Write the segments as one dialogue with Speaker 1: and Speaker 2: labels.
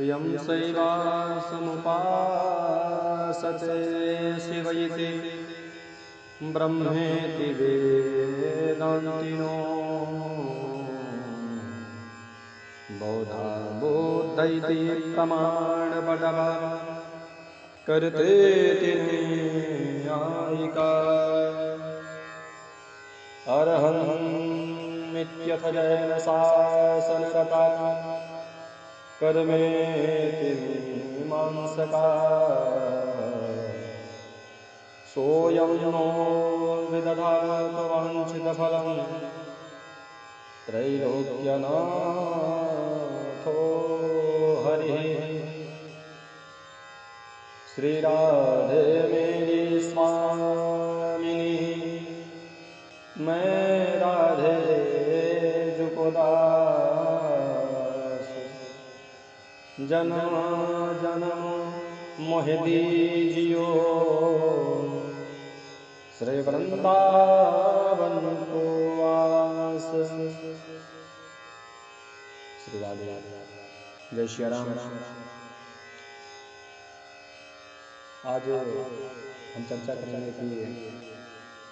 Speaker 1: यं शैवासमुपासते शिव इति ब्रह्मेति वेदान्तिनो बौद्धा बुद्ध इति प्रमाणपटवा करतेति न्यायिका अर्हन्मित्यथ जैनशासनरता कर्मेति मीमांसका सोऽयं नो विदधात वाञ्छितफलं त्रैलोक्यनाथो हरिः। श्रीराधे मेरी स्वामिनी मैं राधे जुको दास जन्म जन्म मोहि दीजियो श्री वृंदावन को वास। श्री राधे जय श्री राम। आज हम चर्चा करेंगे कि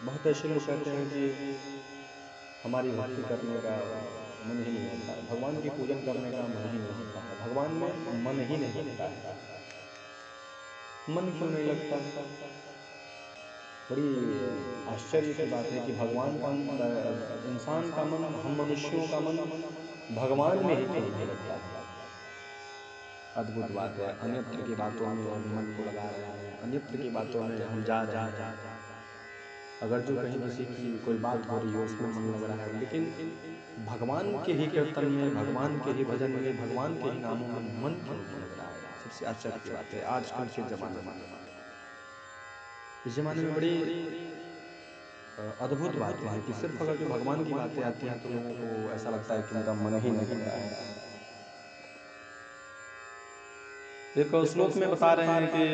Speaker 1: बहुत ऐसे लोग कहते हैं कि हमारी भक्ति करने का मन ही नहीं होता है, भगवान की पूजन करने का मन ही नहीं होता है, भगवान में मन ही नहीं लगता है। मन क्यों नहीं लगता? बड़ी आश्चर्य की बात है कि भगवान का इंसान का मन, हम मनुष्यों का मन भगवान में ही क्यों नहीं लगता है। अद्भुत बात है। अन्यत्र की बातों में हम मन को लगा रहे हैं, अन्यत्र की बातों में हम जा रहे हैं। अगर जो कहीं किसी की कोई बात हो रही है उसमें मन लग रहा है, लेकिन भगवान के ही कीर्तन में, भगवान के ही भजन में, भगवान के ही नामों में मन क्यों नहीं लग रहा है? सबसे आश्चर्य की बात है। आजकल के जमाने में, इस जमाने में बड़ी अद्भुत बातें हैं कि सिर्फ अगर जो भगवान की बातें आती हैं तो लोगों को ऐसा लगता है कि उनका मन ही नहीं लग रहा है। एक श्लोक में बता रहे हैं कि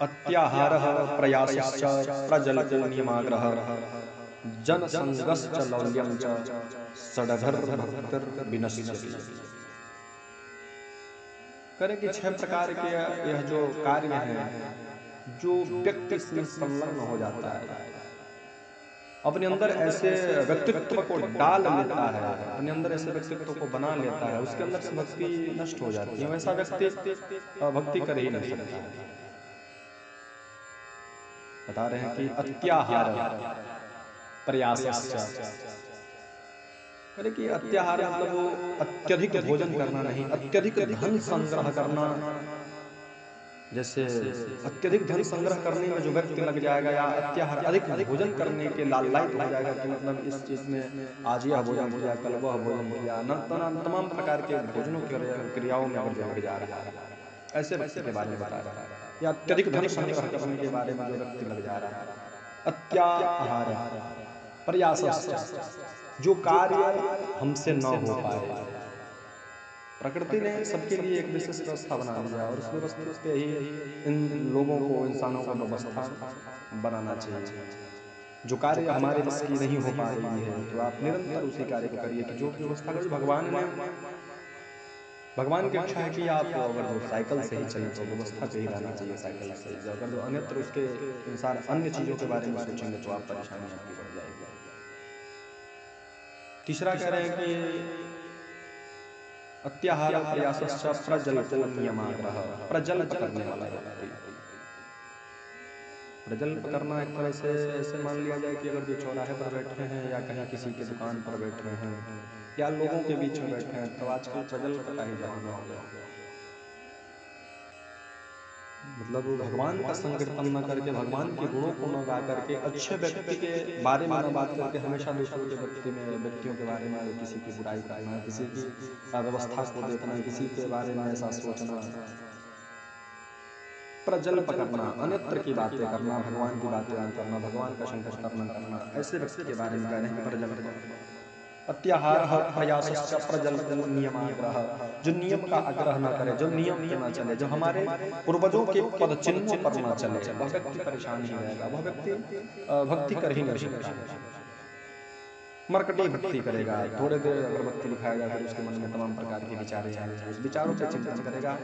Speaker 1: अत्याहारः प्रयासश्च प्रजलतो नियमाग्रहः जनसंगश्च लौल्यं च षडघर्मभक्तिर्विनश्यति। करें कि 6 प्रकार के यह जो कार्य हैं, जो व्यक्ति इसमें संलग्न हो जाता है, अपने अंदर ऐसे व्यक्तित्व को डाल लेता है, अपने अंदर ऐसे व्यक्तित्व को बना लेता है, उसके अंदर से भक्ति नष्ट हो जाती है। वैसा व्यक्ति भक्ति कर ही नहीं सकता। बता रहे हैं कि अत्याहार प्रयासश्च, करे कि अत्याहार मतलब वो अत्यधिक भोजन करना नहीं, अत्यधिक धन संग्रह करना। जैसे अत्यधिक धन संग्रह करने में जो व्यक्ति लग जाएगा, या अत्याहार अधिक भोजन करने के लालयित हो जाएगा कि मतलब इस चीज में आज यह भोजन किया, कल वह भोजन किया, तमाम प्रकार के भोजनों की क्रियाओं में अगर लग जा रहा है, ऐसे व्यक्ति के बारे में बता रहा है। या अत्यधिक धन संग्रह करने के बारे में जो व्यक्ति लग जा रहा है। अत्याहार प्रयासश्च, जो कार्य हमसे न हो पाए। प्रकृति ने सबके लिए एक विशेष व्यवस्था बना दिया और उस व्यवस्था पे ही इन लोगों को, इंसानों को व्यवस्था बनाना चाहिए। जो कार्य हमारे बस की नहीं हो पा रही है तो आप निरंतर उसी कार्य को करिए कि जो व्यवस्था कर भगवान की इच्छा है कि आप अगर जो साइकिल से ही चलें तो व्यवस्था पे ही रहना चाहिए साइकिल से। अगर जो अन्यत्र उसके इंसान अन्य चीजों के बारे में सोचेंगे तो आप परेशानी आपकी बढ़ जाएगी। तीसरा कह रहे हैं कि अत्याहार प्रयासश्च प्रजल्पो नियमाग्रहः, प्रजल्प करने वाला व्यक्ति। प्रजल्प करना एक तरह से ऐसे मान लिया जाए कि अगर जो चौराहे पर बैठे हैं या कहीं किसी की दुकान पर बैठे हैं या लोगों के बीच में बैठे हैं, तो आजकल प्रजल्प का ही जमाना हो गया। मतलब भगवान का संकीर्तन न करके, भगवान के गुणों को न गा करके, अच्छे व्यक्ति के बारे में न बात करके हमेशा दूसरों के व्यक्तियों के बारे में किसी की बुराई करना, किसी की व्यवस्था को देखना, किसी के बारे में ऐसा सोचना, प्रजल्प करना, अन्यत्र की बातें करना, भगवान की बातें न करना, भगवान का संकीर्तन न करना, ऐसे व्यक्ति के बारे में कह रहे हैं प्रजल्प। अत्याहारः प्रयासश्च प्रजल्पो नियमाग्रहः, जो नियम का आग्रह न करे, जो नियम पे न चले, जो हमारे पूर्वजों के पद चिन्हों पर न चले, वह व्यक्ति परेशान ही रहेगा, वह व्यक्ति भक्ति कर ही नहीं सकता। मरकटी भक्ति करेगा, थोड़े देर अगरबत्ती दिखाएगा, फिर उसके मन में तमाम प्रकार के विचार आएंगे, उस विचारों पे चिंतन करेगा।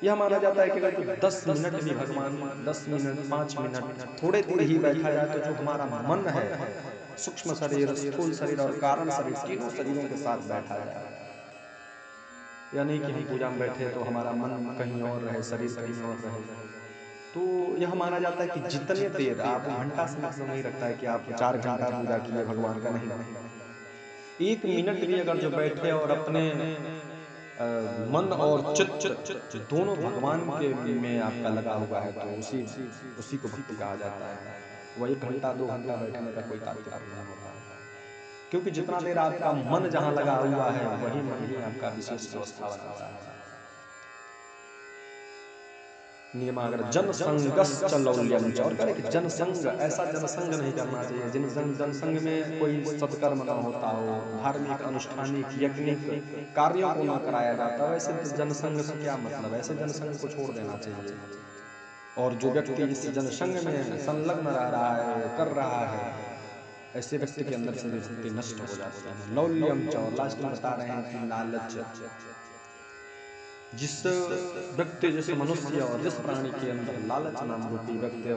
Speaker 1: यह माना जाता है कि अगर कोई 10 मिनट भी भगवान 10 मिनट 5 मिनट थोड़े देर ही बैठा जाए तो जो हमारा मन है, सूक्ष्म शरीर, स्थूल शरीर और कारण शरीर, तीनों शरीरों के साथ बैठा जाए, यानी कि हम पूजा में बैठे तो हमारा मन कहीं और रहे, शरीर कहीं और रहे, तो यह माना जाता है कि जितने देर आप घंटा से मतलब नहीं रखता है कि आप 4 घंटा पूजा किए भगवान का, नहीं, 1 मिनट भी अगर जो बैठे और अपने मन और चित्त दोनों भगवान के में आपका लगा हुआ है तो उसी को भक्ति कहा जाता है। वह 1 घंटा 2 घंटा बैठने का कोई तात्पर्य नहीं होता है, क्योंकि जितना देर आपका मन जहां लगा हुआ है वही मन ही आपका विशेष अवस्था बनाता है। नियमागर जनसंगश्च लौल्यम च, और कह कि जनसंग, ऐसा जनसंग नहीं करना चाहिए जिन जनसंग में कोई सत्कर्म न होता हो, धार्मिक अनुष्ठानिक यज्ञिक कार्यों को न कराया जाता, वैसे जनसंग से क्या मतलब, ऐसे जनसंग को छोड़ देना चाहिए। और जो व्यक्ति इस जनसंग में संलग्न रह रहा है, कर रहा है, ऐसे व्यक्ति के अंदर से भी भक्ति नष्ट हो जाती है। लौल्यम च, और लास्ट में बता रहे हैं कि लालच, जिस व्यक्ति, जिस मनुष्य और जिस प्राणी के अंदर लालच नाम रूपी व्यक्ति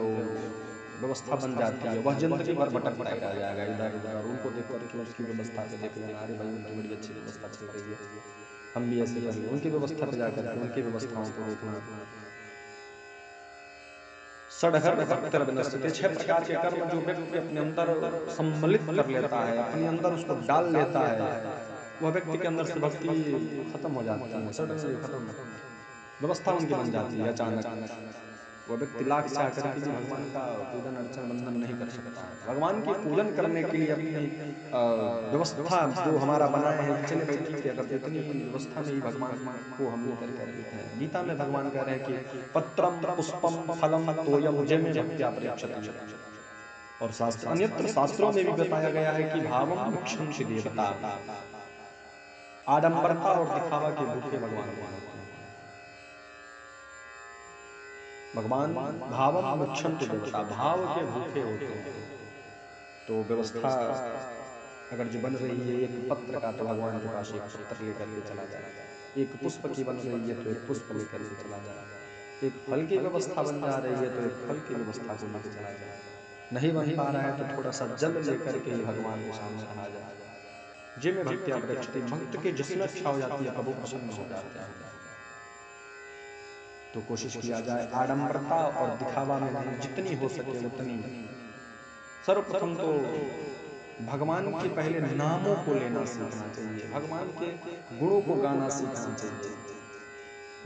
Speaker 1: व्यवस्था बन जाती है, वह जिंदगी भर भटकता ही रह जाएगा इधर उधर, और उनको देख करके उसकी व्यवस्था पे देख लेना, अरे भाई उनकी बड़ी अच्छी व्यवस्था चल रही है, हम भी ऐसे कर ले, उनकी व्यवस्था पे जाकर के उनकी व्यवस्थाओं को देखना। षडहर भक्तर विनश्यते, 6 प्रकार के कर्म जो व्यक्ति अपने अंदर सम्मिलित कर लेता है, अपने अंदर उसको डाल लेता है, वह व्यक्ति के अंदर से भक्ति खत्म हो जाती है, सडनली खत्म, व्यवस्था उनकी बन जाती है अचानक। वह व्यक्ति लाख चाह करके भी भगवान का पूजन अर्चन वंदन नहीं कर सकता है। भगवान की पूजन करने के लिए अपनी व्यवस्था जो हमारा बनाए हैं कि चले भाई ठीक है, अगर इतनी व्यवस्था में ही भगवान को हम लेकर के रहते हैं। गीता में भगवान कह रहे हैं कि पत्रम पुष्पम फलम तोयम जमे भक्त्या परीक्षति, और शास्त्र अन्यत्र शास्त्रों में भी बताया गया है कि भावम क्षंति देवता, आडंबरता और दिखावा के भूखे भगवान नहीं होते हैं। भगवान भावम क्षंति देवता, भाव के भूखे होते हैं। तो व्यवस्था अगर जो बन रही है एक पत्र का, तो भगवान के पास एक पत्र लेकर के चला जाए, एक पुष्प की बन रही है तो एक पुष्प लेकर के चला जाए, एक फल की व्यवस्था बन जा रही है तो एक फल की व्यवस्था को लेकर चला जाए, नहीं बन पा रहा है तो थोड़ा सा जल लेकर के ही भगवान के सामने रहा जाए। जिनमें भक्त्या परीक्षति, भक्त के जिसमें इच्छा हो जाती है प्रभु प्रसन्न हो जाते हैं। तो कोशिश किया जाए आडंबरता और दिखावा में नहीं, जितनी हो सके उतनी। सर्वप्रथम तो भगवान के पहले नामों को लेना सीखना चाहिए, भगवान के गुणों को गाना सीखना चाहिए।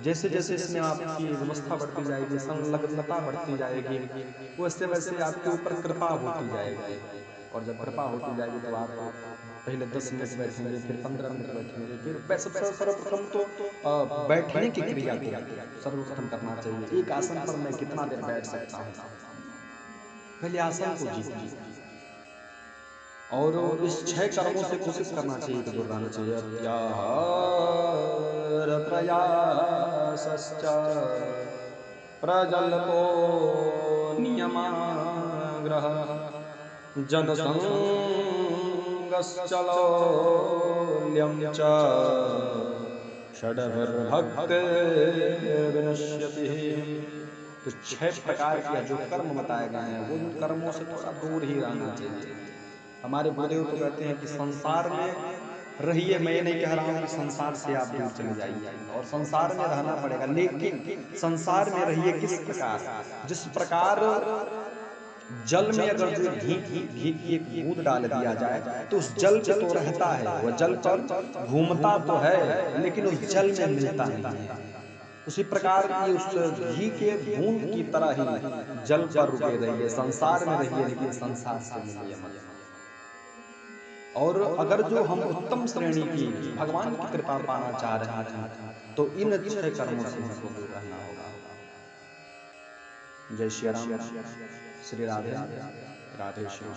Speaker 1: जैसे जैसे इसमें आपकी व्यवस्था बढ़ती जाएगी, संलग्नता बढ़ती जाएगी, वैसे वैसे आपके ऊपर कृपा होती जाएगी, और जब कृपा होती जाएगी तो आप पहले 10 मिनट बैठेंगे, फिर 15 मिनट बैठेंगे, फिर सबसे सर्वप्रथम तो बैठने की क्रिया को सर्वप्रथम करना चाहिए। एक आसन पर मैं कितना देर बैठ सकता हूँ, पहले आसन को जीतिए, और इस 6 कर्मों से कोशिश करना चाहिए कि दूर रहना चाहिए। अत्याहार प्रयासश्च प्रजल्पो नियमाग्रह जनसंगश्चलौल्यं च षड्भिर्भक्तिर्विनश्यति। तो 6 प्रकार के जो कर्म बताए गए हैं वो उन कर्मों से थोड़ा दूर ही रहना चाहिए। हमारे गुरुदेव तो कहते हैं कि संसार में रहिए, मैं ये नहीं कह रहा हूं कि संसार से आप दूर चले जाइए, और संसार में रहना पड़ेगा, लेकिन संसार में रहिए किस प्रकार, जिस प्रकार जल में अगर जो घी की एक बूंद डाल दिया जाए तो उस जल पे तो रहता है, वह जल पर घूमता तो है लेकिन उस जल में मिलता नहीं है। उसी प्रकार की उस घी के बूंद की तरह ही जल पर रुके रहिए, संसार में रहिए लेकिन संसार से मिलिए मत। और अगर जो हम उत्तम श्रेणी की भगवान की कृपा पाना चाह रहे हैं तो इन 6 कर्मों से हमको दूर रहना होगा। जय श्री राम, श्री राधे, राधे श्याम।